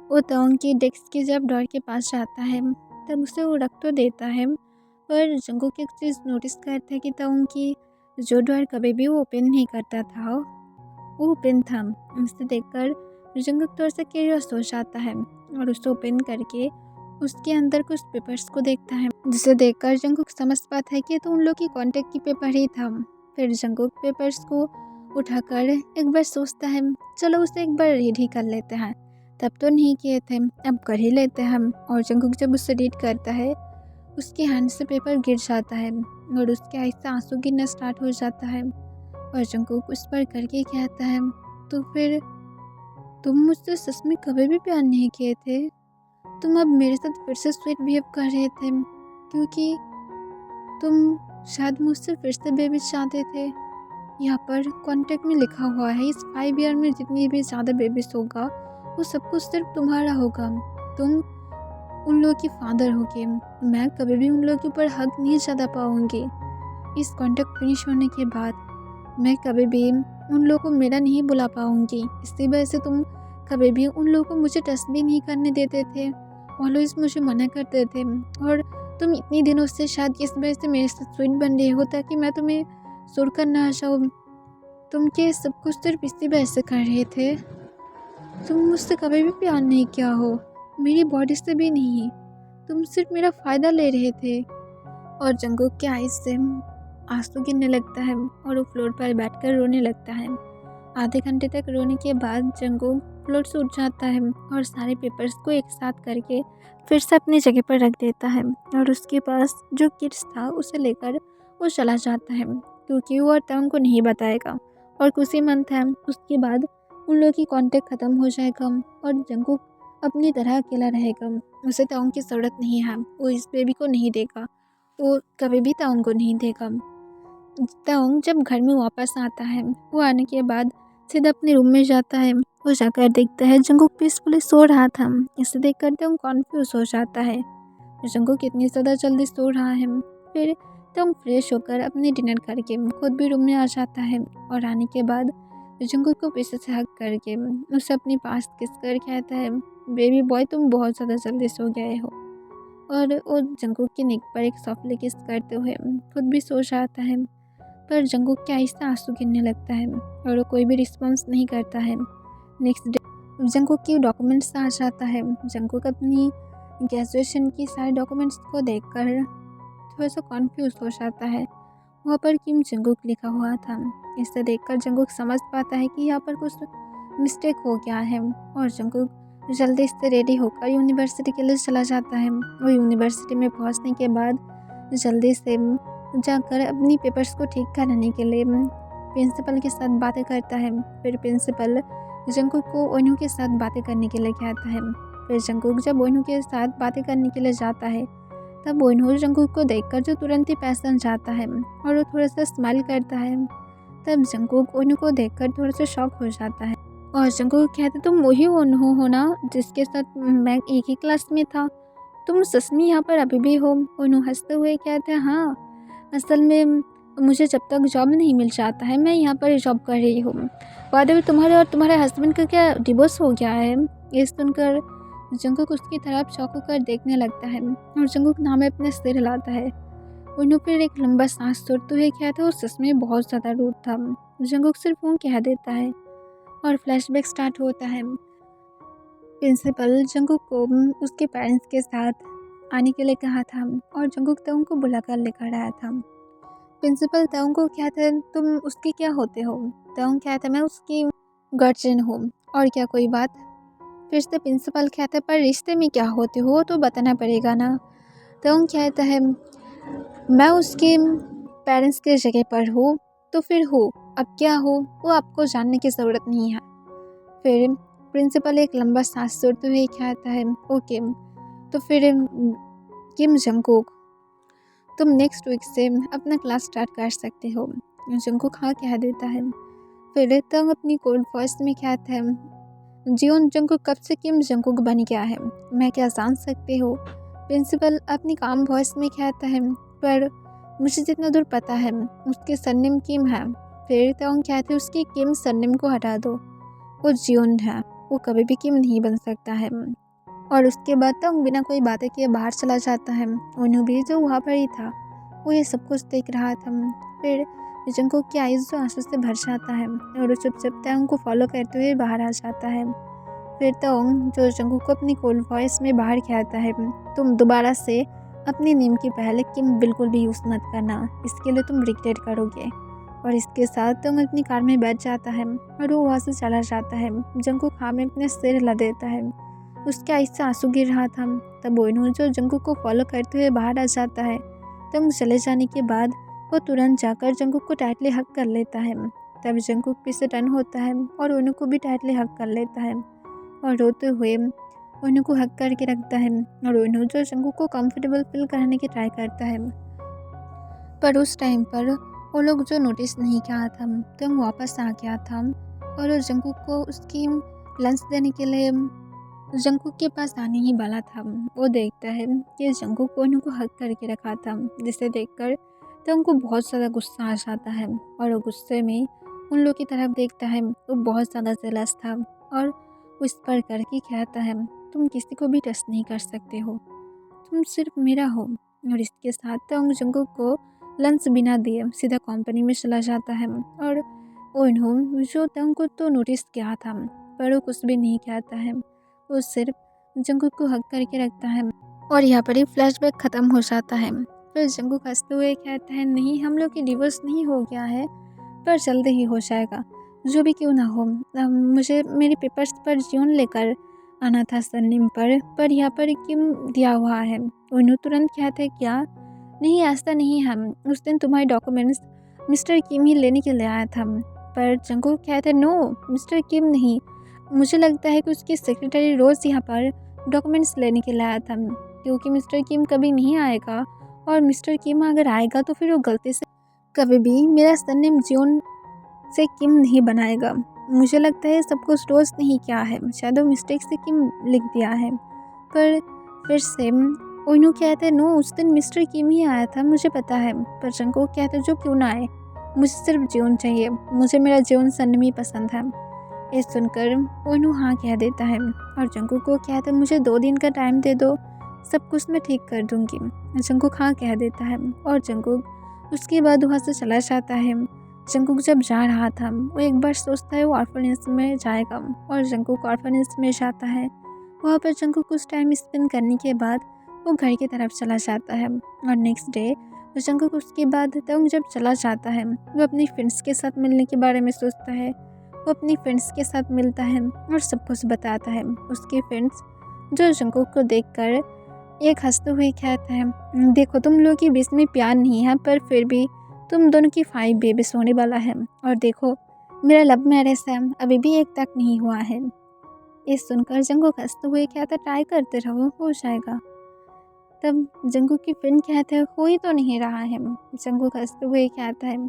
वो तंग की डेस्क के जब ड्रॉर के पास जाता है तब उसे वो रख तो देता है, पर जंगकुक एक चीज़ नोटिस करता है कि तंग की जो ड्रॉर कभी भी वो ओपन नहीं करता था वो ओपन था। उसे देखकर जंगकुक थोड़ा सा क्यूरियस हो जाता है और उसे ओपन करके उसके अंदर कुछ पेपर्स को देखता है, जिसे देखकर जंगकुक समझ पाता है कि तो उन लोग की कॉन्टेक्ट की पेपर ही था। फिर जंगकुक पेपर्स को उठाकर एक बार सोचता है, चलो उसे एक बार रीड ही कर लेते हैं, तब तो नहीं किए थे अब कर ही लेते हैं हम। और जंगकुक जब उसे रीड करता है उसके हैंड से पेपर गिर जाता है और उसके आँख से आंसू गिरना स्टार्ट हो जाता है और जंगकुक उस पर करके कहता है, तो फिर तुम मुझसे सच में कभी भी प्यार नहीं किए थे, तुम अब मेरे साथ फिर से स्वीट बिहेव कर रहे थे क्योंकि तुम शायद मुझसे फिर से बेबी चाहते थे। यहाँ पर कॉन्ट्रैक्ट में लिखा हुआ है इस 5 ईयर में जितनी भी ज़्यादा बेबीज होगा वो सब कुछ सिर्फ तुम्हारा होगा, तुम उन लोगों की फादर होके मैं कभी भी उन लोगों के ऊपर हक नहीं जता पाऊँगी। इस कॉन्ट्रैक्ट फिनिश होने के बाद मैं कभी भी उन लोगों को मेरा नहीं बुला पाऊँगी। इसी वजह से तुम कभी भी उन लोगों को मुझे टच भी नहीं करने देते थे, ऑलवेज़ मुझे मना करते थे। और तुम इतनी दिनों से शायद इस वजह से मेरे साथ स्वीट बन रहे हो ताकि मैं तुम्हें सुर ना आ जाऊँ। तुम क्या सब कुछ सिर्फ इसी वजह से कर रहे थे? तुम मुझसे कभी भी प्यार नहीं किया हो, मेरी बॉडी से भी नहीं। तुम सिर्फ मेरा फ़ायदा ले रहे थे। और जंगकुक के आईज से आंसू गिरने लगता है और वो फ्लोर पर बैठकर रोने लगता है। आधे घंटे तक रोने के बाद जंगकुक फ्लोर से उठ जाता है और सारे पेपर्स को एक साथ करके फिर से अपनी जगह पर रख देता है और उसके पास जो किट्स था उसे लेकर वो चला जाता है, क्योंकि वो तंग को नहीं बताएगा। और कुछ ही मंथ है उसके बाद उन लोगों की कांटेक्ट ख़त्म हो जाएगा और जंगकुक अपनी तरह अकेला रहेगा। उसे ताउंग की ज़रूरत नहीं है, वो इस बेबी को नहीं देगा, वो कभी भी ताउंग को नहीं देगा। ताउंग जब घर में वापस आता है, वो आने के बाद सीधा अपने रूम में जाता है। वो जाकर देखता है जंगकुक पीसफुली सो रहा था। इसे देखकर ताउंग कॉन्फ्यूज हो जाता है, जंगकुक कितनी ज़्यादा जल्दी सो रहा है। फिर ताउंग फ्रेश होकर अपने डिनर करके खुद भी रूम में आ जाता है और आने के बाद जंगकुक को पीछे से हग करके उसे अपने पास किस कर कहता है, बेबी बॉय तुम बहुत ज़्यादा जल्दी सो गए हो। और वो जंगकुक के नेक पर एक सॉफ्टली किस करते हुए खुद भी सो जाता है। पर जंगकुक के आहिस्ता आंसू गिरने लगता है और वो कोई भी रिस्पॉन्स नहीं करता है। नेक्स्ट डे जंगकुक की डॉक्यूमेंट्स आ जाता है। जंगकुक अपनी ग्रेजुएशन की सारे डॉक्यूमेंट्स को देखकर थोड़ा सा कॉन्फ्यूज हो जाता है। वहाँ पर किम जंगकुक लिखा हुआ था। इसे देखकर जंगकुक समझ पाता है कि यहाँ पर कुछ मिस्टेक हो गया है और जंगकुक जल्दी से रेडी होकर यूनिवर्सिटी के लिए चला जाता है। वो यूनिवर्सिटी में पहुँचने के बाद जल्दी से जाकर अपनी पेपर्स को ठीक कराने के लिए प्रिंसिपल के साथ बातें करता है। फिर प्रिंसिपल जंगकुक को ओनू के साथ बातें करने के लिए कहता है। फिर जंगकुक जब ओनू के साथ बातें करने के लिए जाता है तब ओनू जंगकुक को देखकर जो तुरंत ही पहचान जाता है और वो थोड़ा सा स्माइल करता है। तब जंगकुक ओनू को देखकर थोड़ा सा शॉक हो जाता है और जंगकुक कहते तुम वही ओनू हो ना जिसके साथ मैं एक ही क्लास में था, तुम सच में यहाँ पर अभी भी हो? ओनू हंसते हुए कहते हैं हाँ, असल में मुझे जब तक जॉब नहीं मिल जाता है मैं यहाँ पर जॉब कर रही हूँ। बाद में तुम्हारे और तुम्हारे हस्बैंड का क्या डिवोर्स हो गया है? ये सुनकर जंगकुक उसकी तरफ चौंक कर देखने लगता है और जंगकुक नाम में अपने सिर हिलाता है। उन्होंने फिर एक लंबा सांस छोड़ते हुए कहा था वो सच में बहुत ज़्यादा रूड था। जंगकुक सिर्फ वो कह देता है और फ्लैशबैक स्टार्ट होता है। प्रिंसिपल जंगकुक को उसके पेरेंट्स के साथ आने के लिए कहा था और जंगकुक ताउंग को बुलाकर लेकर आया था। प्रिंसिपल ताउंग को कहता है तुम उसके क्या होते हो? ताउंग कहता है मैं उसकी गार्जियन हूँ। और क्या कोई बात? फिर से प्रिंसिपल कहता है पर रिश्ते में क्या होते हो तो बताना पड़ेगा ना। ताउंग कहता है मैं उसके पेरेंट्स के जगह पर हूँ तो फिर हो, अब क्या हो वो आपको जानने की ज़रूरत नहीं है। फिर प्रिंसिपल एक लंबा सांस छोड़ते हुए कहता है ओके, तो फिर किम जंगकुक तुम नेक्स्ट वीक से अपना क्लास स्टार्ट कर सकते हो। जंगकुक हाँ कह देता है। फिर तंग अपनी कोल्ड वॉइस में कहता है जियोन जंगकुक कब से किम जंगकुक बन गया है, मैं क्या जान सकते हो? प्रिंसिपल अपनी काम वॉइस में कहता है पर मुझे जितना दूर पता है उसके सरनेम किम है। फिर तंग कहते हैं उसकी किम सरनेम को हटा दो, वो जियोन है, वो कभी भी किम नहीं बन सकता है। और उसके बाद तंग बिना कोई बातें किए बाहर चला जाता है। ओनू भी जो वहाँ पर ही था वो ये सब कुछ देख रहा था। फिर जंगकुक की आइज़ जो आंसू से भर जाता है और वो चुपचाप तांग को फॉलो करते हुए बाहर आ जाता है। फिर तांग जो जंगकुक को अपनी कोल्ड वॉइस में बाहर कहता है तुम दोबारा से अपने नेम के पहले किम बिल्कुल भी यूज़ मत करना, इसके लिए तुम रिग्रेट करोगे। और इसके साथ तांग अपनी कार में बैठ जाता है और वो वहाँ से चला जाता है। जंगकुक हाँ में अपने सिर हिला देता है, उसके आइज़ से आंसू गिर रहा था। तब ओनू जो जंगकुक को फॉलो करते हुए बाहर आ जाता है। तंग चले जाने के बाद वो तुरंत जाकर जंगकुक को टाइटली हग कर लेता है। तब जंगकुक पीछे टर्न होता है और ओनू को भी टाइटली हग कर लेता है और रोते हुए ओनू को हग करके रखता है। और ओनू जो जंगकुक को कंफर्टेबल फील कराने की ट्राई करता है, पर उस टाइम पर वो लोग जो नोटिस नहीं किया था तंग वापस आ गया था और जंगकुक को उसकी लंच देने के लिए जंकुक के पास आने ही वाला था। वो देखता है कि जंकुक को उनको हक करके रखा था, जिसे देखकर तो उनको बहुत ज़्यादा गुस्सा आ जाता है और वो गुस्से में उन लोग की तरफ देखता है। वो बहुत ज़्यादा जेलस था और विस्पर करके कहता है, तुम किसी को भी टच नहीं कर सकते हो, तुम सिर्फ मेरा हो। और इसके साथ तंग जंकुक को लंच बिना दिए सीधा कंपनी में चला जाता है और उन्होंने जो तंग को तो नोटिस किया था, पर वो कुछ भी नहीं कहता है। वो सिर्फ जंकुक को हक करके रखता है और यहाँ पर ही फ्लैशबैक ख़त्म हो जाता है। फिर जंकुक हंसते हुए कहता है, नहीं, हम लोग की डिवोर्स नहीं हो गया है, पर जल्दी ही हो जाएगा। जो भी क्यों ना हो, मुझे मेरे पेपर्स पर जीवन लेकर आना था सरनेम पर यहाँ पर किम दिया हुआ है। उन्होंने तुरंत कहते हैं, क्या? नहीं, ऐसा नहीं है, उस दिन तुम्हारे डॉक्यूमेंट्स मिस्टर किम ही लेने के लिए आया था। पर जंकुक कहते हैं, नो, मिस्टर किम नहीं, मुझे लगता है कि उसकी सेक्रेटरी रोज़ यहाँ पर डॉक्यूमेंट्स लेने के लिए आया था, क्योंकि मिस्टर किम कभी नहीं आएगा और मिस्टर किम अगर आएगा तो फिर वो गलती से कभी भी मेरा सरनेम जियोन से किम नहीं बनाएगा। मुझे लगता है सब कुछ रोज़ नहीं किया है, शायद वो मिस्टेक से किम लिख दिया है। पर फिर से ओइनू कहते हैं, नो, उस दिन मिस्टर किम ही आया था, मुझे पता है। पर जंकुक कहते हैं, जो क्यों ना आए, मुझे सिर्फ जीवन चाहिए, मुझे मेरा जीवन सरनेम ही पसंद है। ये सुनकर ओइनू हाँ कह देता है और जंकुक को कहता है, मुझे 2 दिन का टाइम दे दो, सब कुछ मैं ठीक कर दूंगी। जंकुक हाँ कह देता है और जंकुक उसके बाद वहाँ से चला जाता है। जंकुक जब जा रहा था वो एक बार सोचता है वो ऑर्फनेज में जाएगा और जंकुक ऑर्फनेज में जाता है। वहाँ पर जंकुक कुछ टाइम स्पेंड करने के बाद वो घर की तरफ चला जाता है और नेक्स्ट डे जंकुक उसके बाद तंग जब चला जाता है वो अपनी फ्रेंड्स के साथ मिलने के बारे में सोचता है। वो अपनी फ्रेंड्स के साथ मिलता है और सब कुछ बताता है। उसके फ्रेंड्स जो जंकुक को देखकर एक हंसते हुए कहता है, देखो, तुम लोग के बीच में प्यार नहीं है, पर फिर भी तुम दोनों की 5 बेबीज होने वाला है। और देखो, मेरा लव मैरिज है, अभी भी एक तक नहीं हुआ है। ये सुनकर जंकुक हंसते हुए कहता, ट्राई करते रहो, हो जाएगा। तब जंकुक की फ्रेंड कहते हैं, हो ही तो नहीं रहा है। जंकुक हंसते हुए कहता है,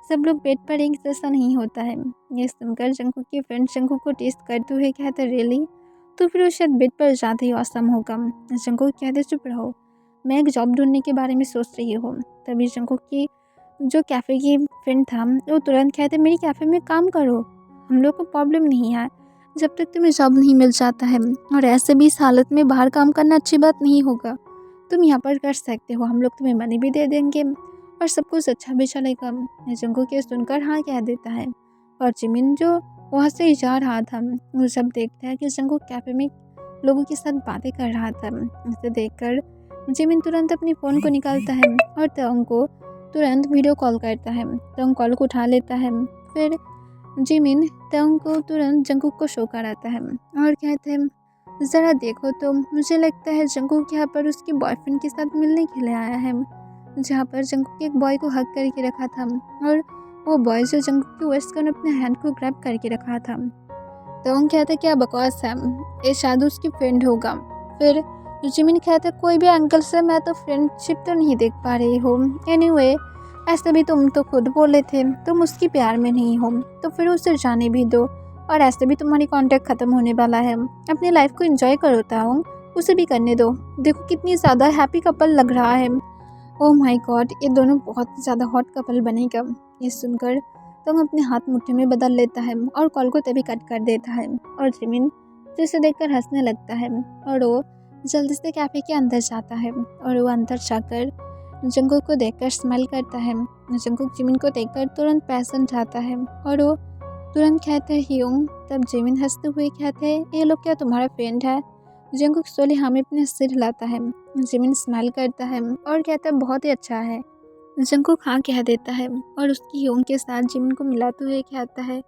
सब लोग बेड पर एक जैसा नहीं होता है। ये सुनकर जंकुक की फ्रेंड जंकुक को टेस्ट करते हुए कहते हैं, रियली? तो फिर वो शायद बेड पर ज़्यादा ही औसम होगा। जंकुक कहते, चुप रहो, मैं एक जॉब ढूंढने के बारे में सोच रही हूँ। तभी जंकुक की जो कैफ़े की फ्रेंड था वो तुरंत कहते, मेरी कैफ़े में काम करो, हम लोग को प्रॉब्लम नहीं है जब तक तुम्हें जॉब नहीं मिल जाता है, और ऐसे भी इस हालत में बाहर काम करना अच्छी बात नहीं होगा। तुम यहाँ पर कर सकते हो, हम लोग तुम्हें मनी भी दे देंगे और सब कुछ अच्छा भी चलेगा। जंकुक ये सुनकर हाँ कह देता है और जिमिन जो वहाँ से जा रहा था वो जब देखता है कि जंकुक कैफ़े में लोगों के साथ बातें कर रहा था, इसे देखकर जिमिन तुरंत अपने फ़ोन को निकालता है और तंग को तुरंत वीडियो कॉल करता है। तंग कॉल को उठा लेता है। फिर जिमिन तंग को तुरंत जंकुक को शो कराता है और कहते हैं, ज़रा देखो तो, मुझे लगता है जंकुक यहाँ पर उसके बॉयफ्रेंड के साथ मिलने के लिए आया है। जहाँ पर जंकुक एक बॉय को हक करके रखा था और वो बॉय जो जंकुक की वेस्ट कर अपने हैंड को ग्रैब करके रखा था। तो उन कहते, क्या बकवास है, ये शायद उसकी फ्रेंड होगा। फिर जिमिन कहते, कोई भी एंगल से मैं तो फ्रेंडशिप तो नहीं देख पा रही हूँ। एनीवे, ऐसे भी तुम तो खुद बोले थे तुम उसकी प्यार में नहीं हो, तो फिर उसे जाने भी दो, और ऐसे भी तुम्हारी कॉन्टैक्ट ख़त्म होने वाला है। अपनी लाइफ को एंजॉय करो हूँ, उसे भी करने दो। देखो कितनी ज़्यादा हैप्पी कपल लग रहा है। ओह माय गॉड, ये दोनों बहुत ज़्यादा हॉट कपल बनेगा। ये सुनकर तुम अपने हाथ मुट्ठी में बदल लेता है और कॉल को तभी कट कर देता है और जिमिन जिसे देखकर हंसने लगता है और वो जल्दी से कैफ़े के अंदर जाता है और वो अंदर जाकर जंकुक को देखकर स्माइल करता है। जंकुक जिमिन को देखकर तुरंत पहचान जाता है और वो तुरंत कहते हैं, ह्यूंग। तब जिमिन हंसते हुए कहते हैं, ये लोग क्या तुम्हारा फ्रेंड है? जंकुक सोली हमें अपने सिर हिलाता है। जिमिन स्माइल करता है और कहता है, बहुत ही अच्छा है। जंकुक हाँ कह देता है और उसकी ह्यूंग के साथ जिमिन को मिलाते हुए कहता है,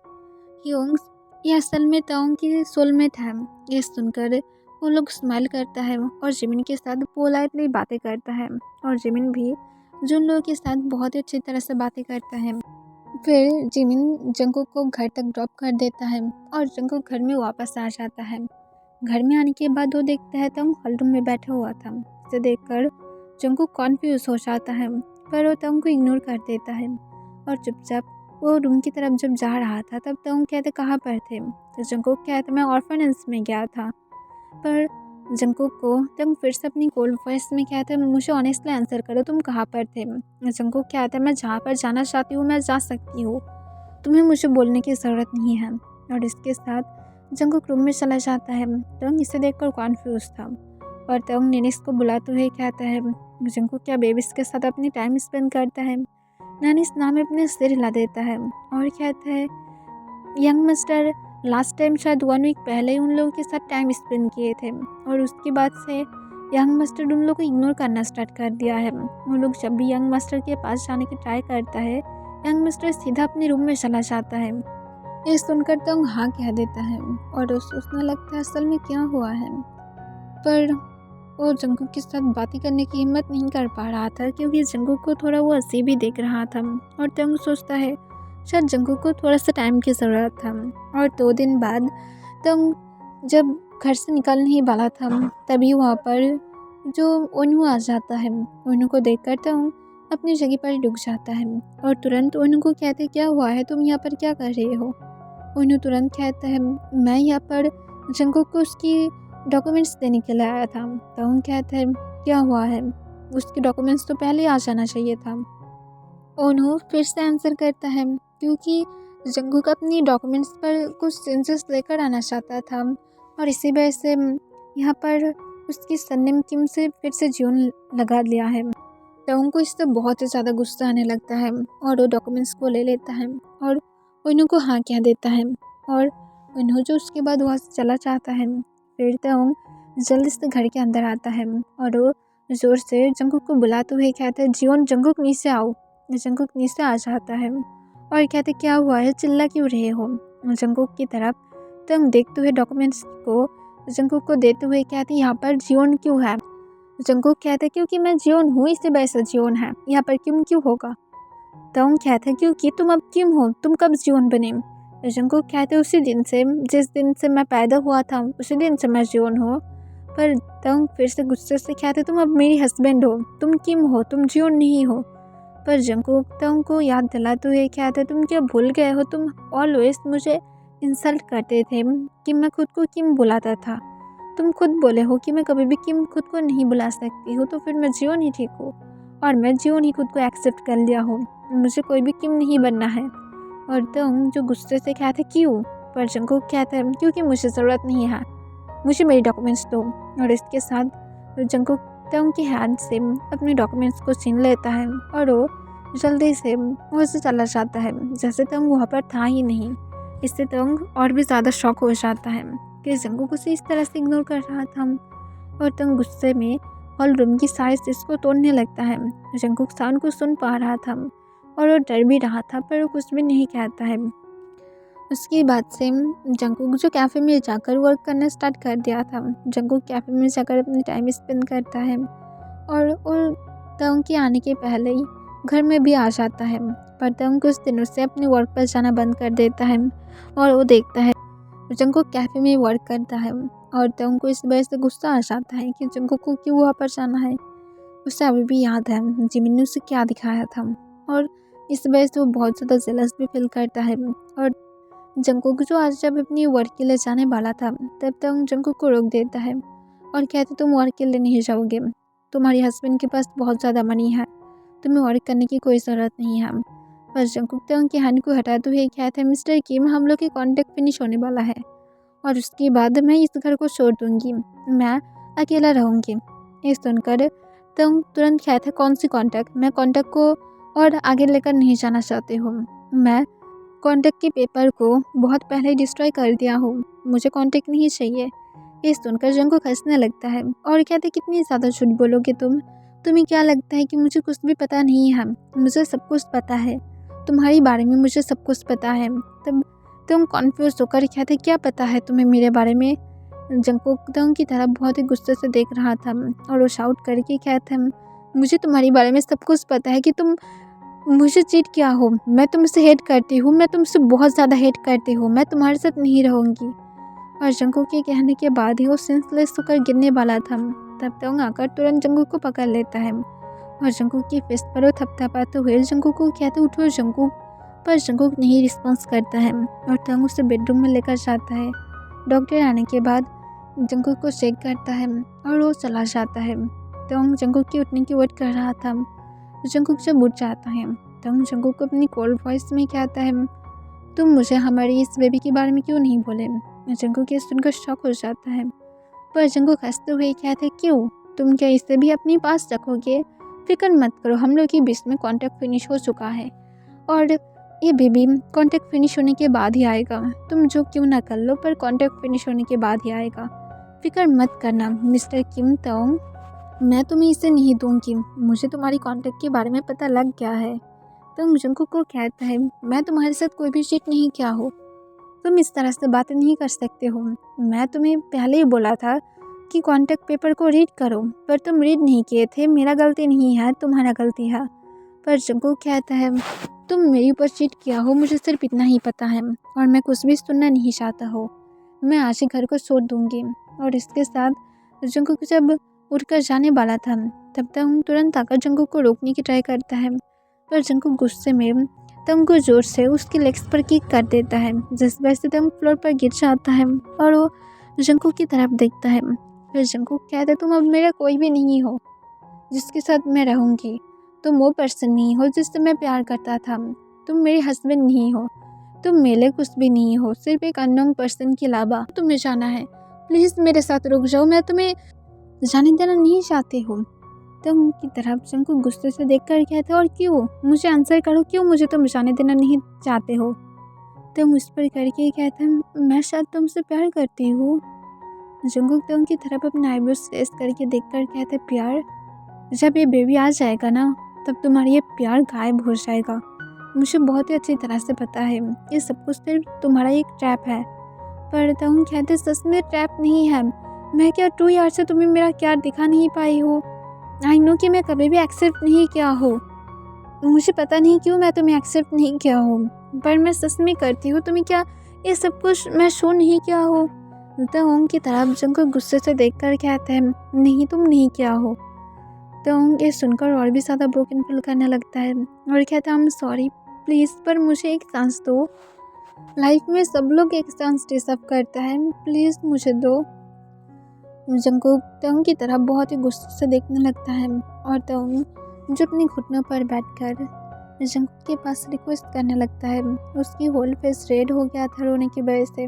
ह्यूंग, ये असल में ताओंग की सोलमेट है। ये सुनकर वो लोग स्माइल करता है और जिमिन के साथ पोलाइटली बातें करता है और जिमिन भी जुन लोगों के साथ बहुत ही अच्छी तरह से बातें करता है। फिर जिमिन जंकुक को घर तक ड्रॉप कर देता है और जंकुक घर में वापस आ जाता है। घर में आने के बाद वो देखता है तंग हॉल रूम में बैठा हुआ था। इसे देखकर जंकुक कॉन्फ्यूज हो जाता है, पर वो तंग को इग्नोर कर देता है और चुपचाप वो रूम की तरफ जब जा रहा था तब तंग कहते, कहाँ पर थे? तो जंकुक कहते, मैं ऑर्फनेज में गया था। पर जंकुक को तंग फिर से अपनी कोल्ड वॉइस में कहता है, मुझे ऑनेस्टली आंसर करो, तुम कहाँ पर थे? जंकुक कहता है, मैं जहाँ पर जाना चाहती हूँ मैं जा सकती हूँ, तुम्हें मुझे बोलने की ज़रूरत नहीं है। और इसके साथ जंकुक रूम में चला जाता है। तंग इसे देखकर कॉन्फ्यूज था और तंग नेनिस को बुलाते हुए कहता है, जंकुक क्या बेबीज के साथ अपनी टाइम स्पेंड करता है? नेनिस नाम में अपने सिर हिला देता है और कहता है, यंग मास्टर लास्ट टाइम शायद 1 वीक पहले ही उन लोगों के साथ टाइम स्पेंड किए थे और उसके बाद से यंग मास्टर उन लोगों को इग्नोर करना स्टार्ट कर दिया है। उन लोग जब भी यंग मास्टर के पास जाने की ट्राई करता है, यंग मास्टर सीधा अपने रूम में चला जाता है। ये सुनकर तो हाँ कह देता है और उसने लगता है असल में क्या हुआ है, पर वो जंकुक के साथ बातें करने की हिम्मत नहीं कर पा रहा था क्योंकि जंकुक को थोड़ा वो अजीब भी देख रहा था और तंग सोचता है शायद जंकुक को थोड़ा सा टाइम की ज़रूरत था। और 2 दिन बाद तंग जब घर से निकलने ही वाला था तभी वहाँ पर जो ओनू आ जाता है। ओनू को देखकर तंग अपनी जगह पर रुक जाता है और तुरंत ओनू को कहते, क्या हुआ है, तुम यहाँ पर क्या कर रहे हो? ओनू तुरंत कहता है, मैं यहाँ पर जंकुक को उसकी डॉक्यूमेंट्स देने के लिए आया था। तंग कहता है, क्या हुआ है, उसके डॉक्यूमेंट्स तो पहले ही आ जाना चाहिए था। ओनू फिर से आंसर करता है क्योंकि जंकुक अपनी डॉक्यूमेंट्स पर कुछ चेंजेस लेकर आना चाहता था और इसी वजह से यहाँ पर उसकी सरनेम किम से फिर से जीवन लगा लिया है। तंग को इससे बहुत ही ज़्यादा गुस्सा आने लगता है और वो डॉक्यूमेंट्स को ले लेता है और ओनू को हाँ कह देता है और ओनू जो उसके बाद वहाँ से चला जाता है। फिर तंग जल्दी से घर के अंदर आता है और वो ज़ोर से जंकुक को बुलाते हुए कहता है, जीवन जंकुक नीचे आओ। जंकुक नीचे आ जाता है और कहते, क्या हुआ है, चिल्ला क्यों रहे हो? जंकुक की तरफ तंग देखते हुए डॉक्यूमेंट्स को जंकुक को देते हुए कहते, यहाँ पर जीवन क्यों है? जंकुक कहते, क्योंकि मैं जीवन हूँ इसी वजह से जीवन है, यहाँ पर किम क्यों होगा? तंग कहते, क्योंकि तुम अब किम हो, तुम कब जीवन बने? जंकुक कहते, उसी दिन से जिस दिन से मैं पैदा हुआ था उसी दिन से मैं जीवन हूँ। पर तंग फिर से गुस्से से कहते, तुम अब मेरी हस्बैंड हो, तुम किम हो, तुम जीवन नहीं हो। पर जंकुक तंग को याद दिलाते हुए कहते, तुम क्या भूल गए हो, तुम ऑलवेज मुझे इंसल्ट करते थे कि मैं खुद को किम बुलाता था। तुम खुद बोले हो कि मैं कभी भी किम खुद को नहीं बुला सकती हूँ, तो फिर मैं जीवन ही ठीक हूँ और मैं जीवन ही खुद को एक्सेप्ट कर लिया हूँ, मुझे कोई भी किम नहीं बनना है। और तंग जो गुस्से से कहते, क्यों? पर जंकुक कहता है, क्योंकि मुझे ज़रूरत नहीं है, मुझे मेरे डॉक्यूमेंट्स दो। और इसके साथ जंकुक तंग के हाथ से अपने डॉक्यूमेंट्स को छीन लेता है और वो जल्दी से वहाँ से चला जाता है जैसे तंग वहाँ पर था ही नहीं। इससे तंग और भी ज़्यादा शॉक हो जाता है कि जंकुक उसे इस तरह से इग्नोर कर रहा था और तंग गुस्से में हॉल रूम की सारी चीज़ को तोड़ने लगता है। जंकुक साउंड को सुन पा रहा था और वो डर भी रहा था, पर वो कुछ भी नहीं कहता है। उसके बाद से जंकुक जो कैफ़े में जाकर वर्क करना स्टार्ट कर दिया था। जंकुक कैफ़े में जाकर अपनी टाइम स्पेंड करता है और तंग के आने के पहले ही घर में भी आ जाता है। पर तंग कुछ दिनों से अपने वर्क पर जाना बंद कर देता है और वो देखता है जंकुक कैफ़े में वर्क करता है और तंग को इस वजह से गुस्सा आ जाता है कि जंकुक को क्यों वहाँ पर जाना है। उसे अभी भी याद है जिमिन ने उसे क्या दिखाया था और इस वजह से वो बहुत ज़्यादा जेलस भी फील करता है। और जंकुक जो आज जब अपनी वर्क के लिए जाने वाला था तब तंग जंकुक को रोक देता है और कहते, तुम वर्क के लिए नहीं जाओगे, तुम्हारे हस्बैंड के पास बहुत ज़्यादा मनी है, तुम्हें वर्क करने की कोई ज़रूरत नहीं है। पर जंकुक तंग की हैंड को हटाते हुए कहते हैं, मिस्टर किम, हम लोग की कॉन्ट्रैक्ट फिनिश होने वाला है और उसके बाद मैं इस घर को छोड़ दूँगी, मैं अकेला रहूँगी। ये सुनकर तंग तुरंत कहता है, कौन सी कॉन्ट्रैक्ट? मैं कॉन्ट्रैक्ट को और आगे लेकर नहीं जाना चाहती हूँ, मैं कॉन्ट्रैक्ट के पेपर को बहुत पहले डिस्ट्रॉय कर दिया हूँ, मुझे कॉन्ट्रैक्ट नहीं चाहिए। ये सुनकर जंकुक हंसने लगता है और कहते, कितनी ज़्यादा झूठ बोलोगे तुम्हें क्या लगता है कि मुझे कुछ भी पता नहीं है? मुझे सब कुछ पता है, तुम्हारे बारे में मुझे सब कुछ पता है। तब तुम कॉन्फ्यूज होकर कहते, क्या पता है तुम्हें मेरे बारे में? जंकुक तंग की तरफ बहुत ही गुस्से से देख रहा था और वो शाउट करके कहता, मुझे तुम्हारे बारे में सब कुछ पता है कि तुम मुझे चीट किया हो, मैं तुमसे हेट करती हूँ, मैं तुमसे बहुत ज़्यादा हेट करती हूँ, मैं तुम्हारे साथ नहीं रहूँगी। और जंकुक के कहने के बाद ही वो सेंसलेस होकर गिरने वाला था। तब तंग आकर तुरंत जंकुक को पकड़ लेता है और जंकुक की फिस्ट पर वो थपथपाते हुए जंकुक को कहते, उठो जंकुक। पर जंकुक नहीं रिस्पॉन्स करता है और तंग उसे बेडरूम में लेकर जाता है। डॉक्टर आने के बाद जंगकुक को चेक करता है और वो चला जाता है। तोंग जंगकुक के उठने की वेट कर रहा था। जंगकुक जब उठ जाता है तोंग जंगकुक को अपनी कोल्ड वॉइस में कहता है, तुम मुझे हमारी इस बेबी के बारे में क्यों नहीं बोले? जंगकुक ये सुनकर शॉक हो जाता है, पर जंगकुक हंसते हुए कहते, क्यों, तुम क्या इसे भी अपने पास रखोगे? फिक्र मत करो, हम लोग के बीच में कॉन्टैक्ट फिनिश हो चुका है और ये बेबी कॉन्टैक्ट फिनिश होने के बाद ही आएगा। तुम जो क्यों ना कर लो, पर कॉन्टैक्ट फिनिश होने के बाद ही आएगा। फिक्र मत करना मिस्टर किम तोंग, मैं तुम्हें इसे नहीं दूंगी। मुझे तुम्हारी कॉन्टैक्ट के बारे में पता लग गया है। तुम जंगकुक को कहता है, मैं तुम्हारे साथ कोई भी चीट नहीं किया हो, तुम इस तरह से बातें नहीं कर सकते हो। मैं तुम्हें पहले ही बोला था कि कॉन्टैक्ट पेपर को रीड करो, पर तुम रीड नहीं किए थे। मेरा गलती नहीं है, तुम्हारा गलती है। पर जंगकुक कहता है, तुम मेरे ऊपर चीट किया हो, मुझे सिर्फ इतना ही पता है और मैं कुछ भी सुनना नहीं चाहता हो। मैं आज ही घर को छोड़ दूंगी। और इसके साथ जंगकुक जब उठकर जाने वाला था तब तक तुरंत आकर जंगकुक को रोकने की ट्राई करता है, पर जंगकुक गुस्से में तंग को जोर से उसके लेग्स पर किक कर देता है, जिस वजह से तंग फ्लोर पर गिर जाता है और वो जंगकुक की तरफ देखता है। फिर जंगकुक कहता है, तुम अब मेरा कोई भी नहीं हो जिसके साथ मैं रहूँगी। तुम वो पर्सन नहीं हो जिससे मैं प्यार करता था। तुम मेरे हस्बैंड नहीं हो। तुम मेरे कुछ भी नहीं हो, सिर्फ एक अननोन पर्सन के अलावा। तुम्हें जाना है, प्लीज़ मेरे साथ रुक जाओ, मैं तुम्हें जाने देना नहीं चाहती हूँ। तुम की तरफ जंगकुक गुस्से से देखकर कहते, और क्यों? मुझे आंसर करो, क्यों मुझे तुम जाने देना नहीं चाहते हो? तुम उस पर करके कहते हैं, मैं शायद तुमसे प्यार करती हूँ। जंगकुक तुम की तरफ अपना आईब्रोज रेस करके देखकर कहते, प्यार? जब ये बेबी आ जाएगा ना, तब तुम्हारा ये प्यार गायब हो जाएगा। मुझे बहुत ही अच्छी तरह से पता है ये सब कुछ सिर्फ तुम्हारा एक ट्रैप है। पर तुम कहते, सच में ट्रैप नहीं है। मैं क्या 2 ईयर से तुम्हें मेरा प्यार दिखा नहीं पाई हो? आई नो कि मैं कभी भी एक्सेप्ट नहीं किया हो। मुझे पता नहीं क्यों मैं तुम्हें एक्सेप्ट नहीं किया हो, पर मैं सच में करती हूँ। तुम्हें क्या ये सब कुछ मैं शो नहीं किया हो? तोंग की तरफ जंगकुक गुस्से से देखकर कहते हैं, नहीं तुम नहीं किया हो। तोंग ये सुनकर और भी ज़्यादा ब्रोकन फील करने लगता है और कहता है, आई एम सॉरी, प्लीज़ पर मुझे एक चांस दो। लाइफ में सब लोग एक चांस डिजर्व करता है, प्लीज़ मुझे दो। जंगकुक तोंग की तरफ बहुत ही गुस्से से देखने लगता है और तोंग जो अपने घुटनों पर बैठकर जंगकुक के पास रिक्वेस्ट करने लगता है। उसकी होल फेस रेड हो गया था रोने की वजह से।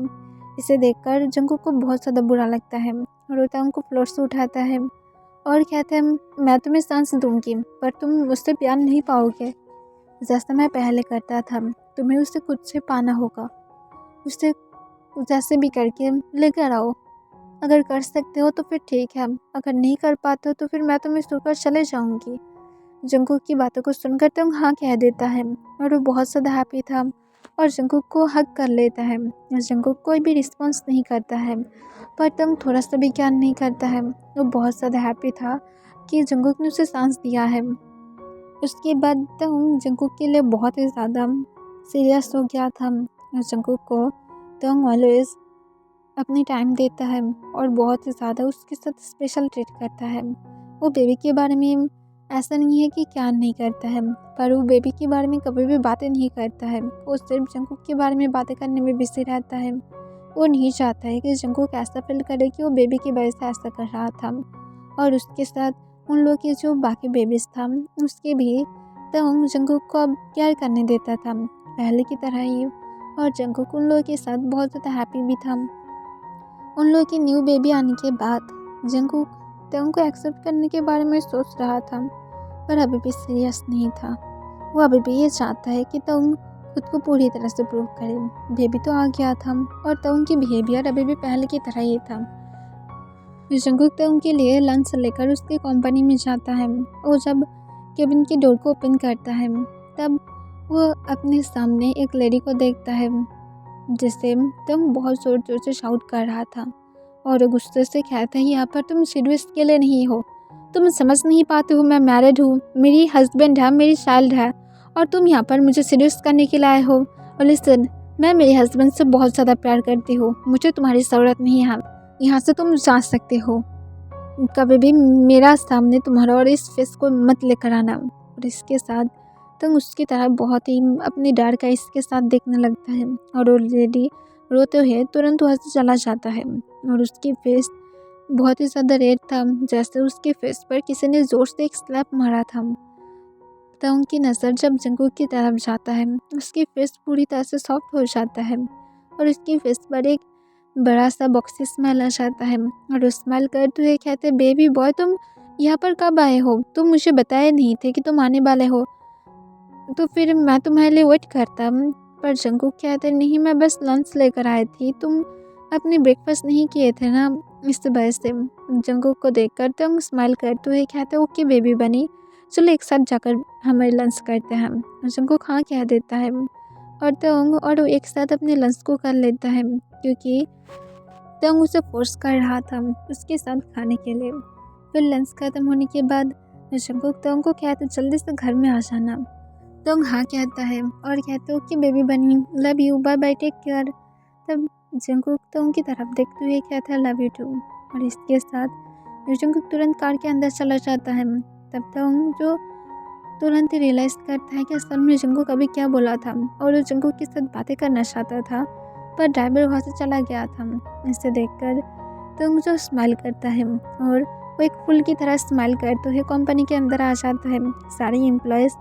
इसे देखकर जंगकुक को बहुत ज़्यादा बुरा लगता है और वो तोंग को फ्लोर से उठाता है और कहता है, मैं तुम्हें चांस दूंगी, पर तुम मुझसे प्यार नहीं पाओगे जैसा मैं पहले करता था। तुम्हें उससे खुद से पाना होगा। उससे जैसे भी करके लेकर आओ। अगर कर सकते हो तो फिर ठीक है, अगर नहीं कर पाते हो तो फिर मैं तुम्हें छोड़कर चले जाऊंगी। जंगकुक की बातों को सुनकर तंग हाँ कह देता है और वो बहुत ज़्यादा हैप्पी था और जंगकुक को हग कर लेता है। जंगकुक कोई भी रिस्पॉन्स नहीं करता है, पर तंग थोड़ा सा भी ज्ञान नहीं करता है। वो बहुत ज़्यादा हैप्पी था कि जंगकुक ने उसे सांस दिया है। उसके बाद तंग जंगकुक के लिए बहुत ही ज़्यादा सीरियस हो गया था। जंगकुक को तंग ऑलवेज अपनी टाइम देता है और बहुत ही ज़्यादा उसके साथ स्पेशल ट्रीट करता है। वो बेबी के बारे में ऐसा नहीं है कि क्या नहीं करता है, पर वो बेबी के बारे में कभी भी बातें नहीं करता है। वो सिर्फ जंगकुक के बारे में बातें करने में बिजी रहता है। वो नहीं चाहता है कि जंगकुक ऐसा फील करे कि वो बेबी की वजह से ऐसा कर रहा था। और उसके साथ उन लोग के जो बाकी बेबीज था उसके भी तो जंगकुक को अब केयर करने देता था पहले की तरह ही। और जंगकुक उन लोगों के साथ बहुत ज़्यादा हैप्पी भी था। उन लोगों की न्यू बेबी आने के बाद जंगकुक तंग को एक्सेप्ट करने के बारे में सोच रहा था, पर अभी भी सीरियस नहीं था। वो अभी भी ये चाहता है कि तंग खुद को पूरी तरह से प्रूव करे। बेबी तो आ गया था और तंग की बिहेवियर अभी भी पहले की तरह ही था। जंगकुक तंग के लिए लंच लेकर उसकी कंपनी में जाता है। वो जब केबिन की डोर को ओपन करता है तब वो अपने सामने एक लेडी को देखता है जिसे तंग बहुत जोर जोर से शाउट कर रहा था और गुस्से से कहता है, यहाँ पर तुम सीडुएस के लिए नहीं हो। तुम समझ नहीं पाते हो, मैं मैरिड हूँ, मेरी हस्बैंड है, मेरी चाइल्ड है, और तुम यहाँ पर मुझे सीडुएस करने के लिए आए हो। और लिसन, मैं मेरे हस्बैंड से बहुत ज़्यादा प्यार करती हूँ, मुझे तुम्हारी ज़रूरत नहीं है। यहाँ से तुम जा सकते हो, कभी भी मेरा सामने तुम्हारा और इस फेस को मत लेकर आना। और इसके साथ तंग उसकी तरह बहुत ही अपनी डार्क आइज के साथ देखने लगता है और वो लेडी रोते हुए तुरंत वहाँ से चला जाता है और उसकी फेस बहुत ही ज़्यादा रेड था, जैसे उसके फेस पर किसी ने ज़ोर से एक स्लैप मारा था। तंग की नज़र जब जंगकुक की तरफ जाता है, उसकी फेस पूरी तरह से सॉफ्ट हो जाता है और उसकी फेस पर एक बड़ा सा बॉक्सी स्माइल आ जाता है और वो स्माइल करते हुए कहते, बेबी बॉय तुम यहाँ पर कब आए हो? तुम मुझे बताए नहीं थे कि तुम आने वाले हो, तो फिर मैं तुम्हारे लिए वेट करता। पर जंगकुक कहते, नहीं मैं बस लंच लेकर आई थी, तुम अपने ब्रेकफास्ट नहीं किए थे ना, इस वजह से। जंगकुक को देखकर तंग स्माइल करते हुए कहते, ओके बेबी बनी, चलो एक साथ जाकर हमारे लंच करते हैं। जंगकुक हाँ कह देता है और तंग और वो एक साथ अपने लंच को कर लेता है, क्योंकि तंग उसे फोर्स कर रहा था उसके साथ खाने के लिए। फिर लंच खत्म होने के बाद जंगकुक तंग को कहते, जल्दी से घर में आ जाना। तंग हाँ कहता है और कहते हो कि baby bunny, love you, bye bye, take care. तब जंगकुक तंग की तरफ देखते हुए कहता है, लव यू टू। और इसके साथ जंगकुक तुरंत कार के अंदर चला जाता है। तब तंग जो तुरंत ही रियलाइज़ करता है कि असल में जंगकुक अभी क्या बोला था, और वो जंगकुक के साथ बातें करना चाहता था, पर ड्राइवर वहाँ से चला गया था। इसे देखकर तंग जो स्माइल करता है और वो एक फूल की तरह स्माइल करते हुए कंपनी के अंदर आ जाता है। सारे एम्प्लॉयज़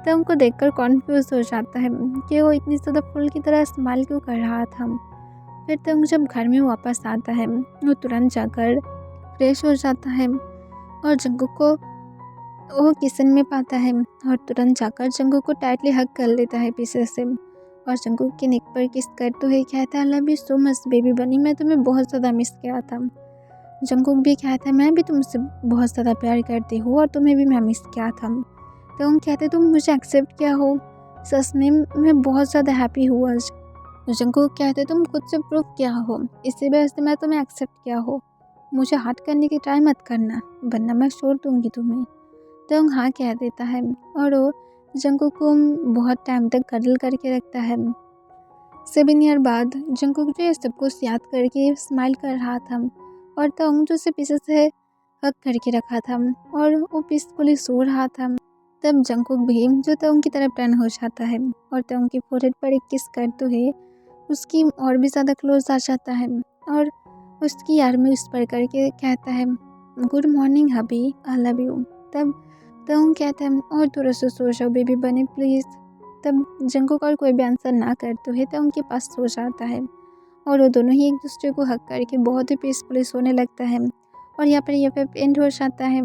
तंग को देखकर कॉन्फ्यूज़ हो जाता है कि वो इतनी ज़्यादा फूल की तरह स्माइल क्यों कर रहा था। फिर तंग जब घर में वापस आता है, वो तुरंत जाकर फ्रेश हो जाता है और जंगकुक को वो किचन में पाता है और तुरंत जाकर जंगकुक को टाइटली हग कर लेता है पीछे से और जंगकुक के नेक पर किस करते हुए कहता है, love you so much baby बनी, मैं तुम्हें बहुत ज़्यादा मिस किया था। जंगकुक भी कहता है, मैं भी तुमसे बहुत ज़्यादा प्यार करती हूँ और तुम्हें भी मैं मिस किया था। तो हम कहते, तुम मुझे एक्सेप्ट किया हो, सच में मैं बहुत ज़्यादा हैप्पी हूँ आज। जंगकुक कहते, तुम खुद से प्रूव किया हो, इसी वजह से मैं तुम्हें एक्सेप्ट किया हो, मुझे हार्ट करने की ट्राई मत करना, वरना मैं छोड़ दूँगी तुम्हें। तंग हाँ कह देता है और वो जंगकुक को बहुत टाइम तक कडल करके रखता है। 7 ईयर बाद जंगकुक जो ये सब कुछ याद करके स्माइल कर रहा था और तंग जो उसे पीछे से हक करके रखा था और वो पीसफुली सो रहा था। तब जंगकुक भी जो तंग की तरफ टर्न हो जाता है और तंग की फोrehead पर एक किस करते हुए उसकी और भी ज़्यादा क्लोज आ जाता है और उसकी यार में उस पर करके कहता है, good morning hubby, I love you. तब तंग कहता है, और थोड़ा सा सो जाओ बेबी बने प्लीज़। तब जंगकुक और कोई भी आंसर ना करते हुए तंग के पास सो जाता है और वो दोनों ही एक दूसरे को हक करके बहुत ही पीसफुली सोने लगता है और यहाँ पर यह वेब एंड हो जाता है।